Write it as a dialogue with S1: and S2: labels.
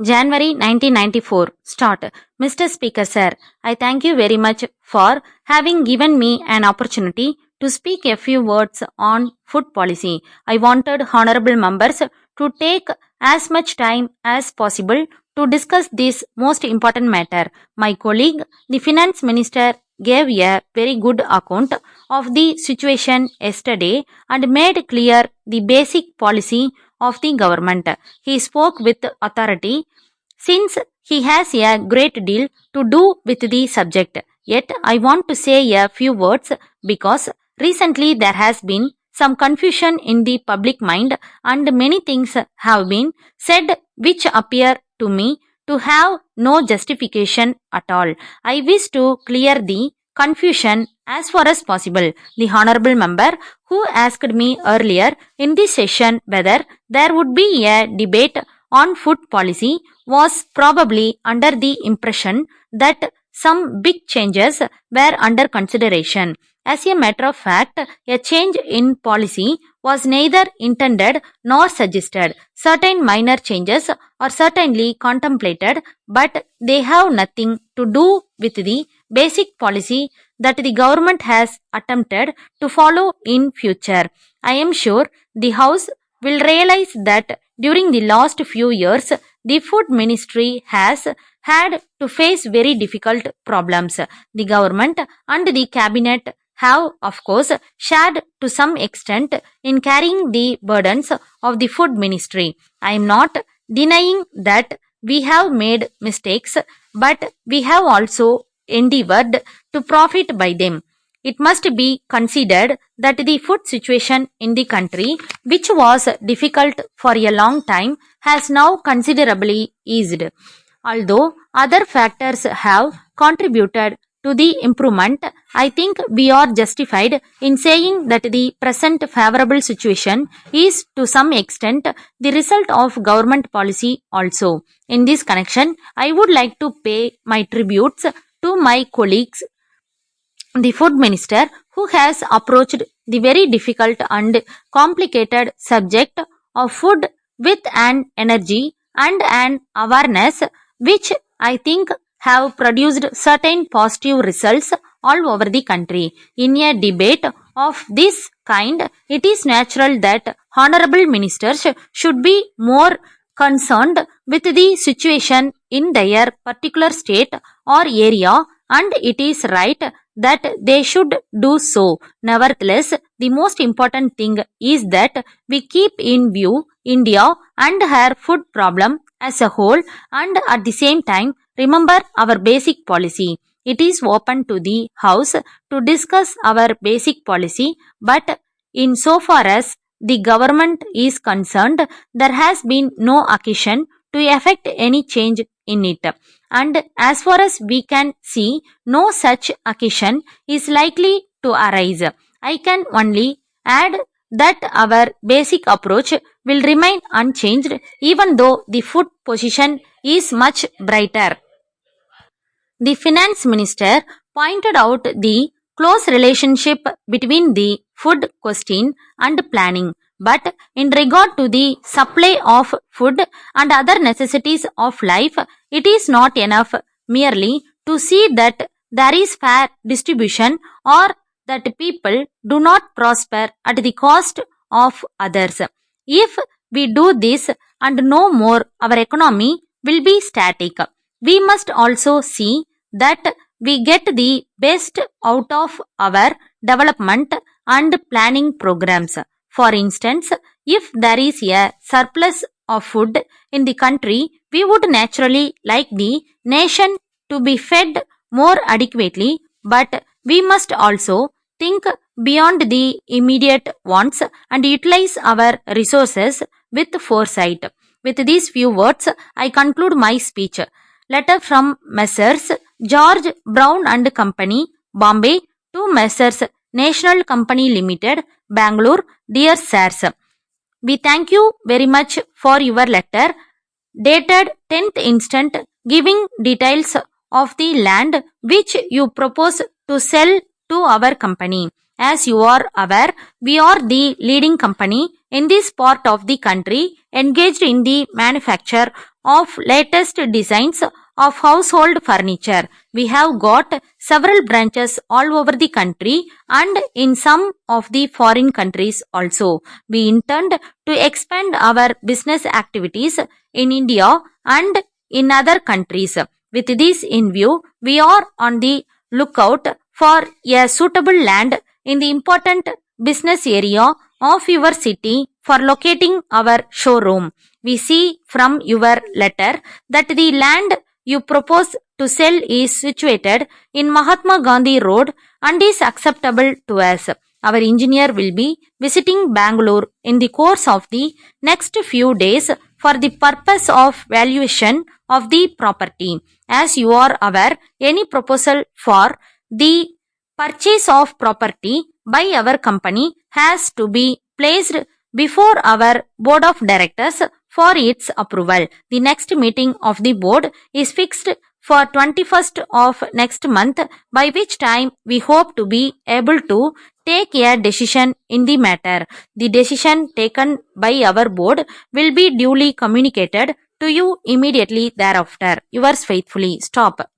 S1: January 1994. Start. Mr. Speaker Sir, I thank you very much for having given me an opportunity to speak a few words on food policy. I wanted honorable members to take as much time as possible to discuss this most important matter. My colleague, the Finance Minister, gave a very good account of the situation yesterday and made clear the basic policy of the government. He spoke with authority since he has a great deal to do with the subject. Yet I want to say a few words because recently there has been some confusion in the public mind and many things have been said which appear to me to have no justification at all. I wish to clear the confusion as far as possible. The honorable member who asked me earlier in this session whether there would be a debate on food policy was probably under the impression that some big changes were under consideration. As a matter of fact, a change in policy was neither intended nor suggested. Certain minor changes are certainly contemplated, but they have nothing to do with the basic policy that the government has attempted to follow in future. I am sure the House will realize that during the last few years, the food ministry has had to face very difficult problems. The government and the cabinet have, of course, shared to some extent in carrying the burdens of the food ministry. I am not denying that we have made mistakes, but we have also endeavored to profit by them. It must be considered that the food situation in the country, which was difficult for a long time, has now considerably eased. Although other factors have contributed to the improvement, I think we are justified in saying that the present favorable situation is to some extent the result of government policy also. In this connection, I would like to pay my tributes to my colleagues, the food minister, who has approached the very difficult and complicated subject of food with an energy and an awareness which I think have produced certain positive results all over the country. In a debate of this kind, it is natural that honorable ministers should be more concerned with the situation in their particular state or area, and it is right that they should do so. Nevertheless, the most important thing is that we keep in view India and her food problem as a whole, and at the same time remember our basic policy. It is open to the House to discuss our basic policy, but in so far as the government is concerned, there has been no occasion to effect any change in it. And as far as we can see, no such occasion is likely to arise. I can only add that our basic approach will remain unchanged even though the food position is much brighter. The finance minister pointed out the close relationship between the food question and planning. But in regard to the supply of food and other necessities of life, it is not enough merely to see that there is fair distribution or that people do not prosper at the cost of others. If we do this and no more, our economy will be static. We must also see that we get the best out of our development and planning programs. For instance, if there is a surplus of food in the country, we would naturally like the nation to be fed more adequately, but we must also think beyond the immediate wants and utilize our resources with foresight. With these few words, I conclude my speech. Letter from Messrs. George Brown and Company, Bombay, to Messrs. National Company Limited, Bangalore. Dear Sirs, we thank you very much for your letter dated 10th instant giving details of the land which you propose to sell to our company. As you are aware, we are the leading company in this part of the country engaged in the manufacture of latest designs of household furniture. We have got several branches all over the country and in some of the foreign countries also. We intend to expand our business activities in India and in other countries. With this in view, we are on the lookout for a suitable land in the important business area of your city for locating our showroom. We see from your letter that the land you propose to sell is situated in Mahatma Gandhi Road and is acceptable to us. Our engineer will be visiting Bangalore in the course of the next few days for the purpose of valuation of the property. As you are aware, any proposal for the purchase of property by our company has to be placed before our board of directors for its approval. The next meeting of the board is fixed for 21st of next month, by which time we hope to be able to take a decision in the matter. The decision taken by our board will be duly communicated to you immediately thereafter. Yours faithfully. Stop.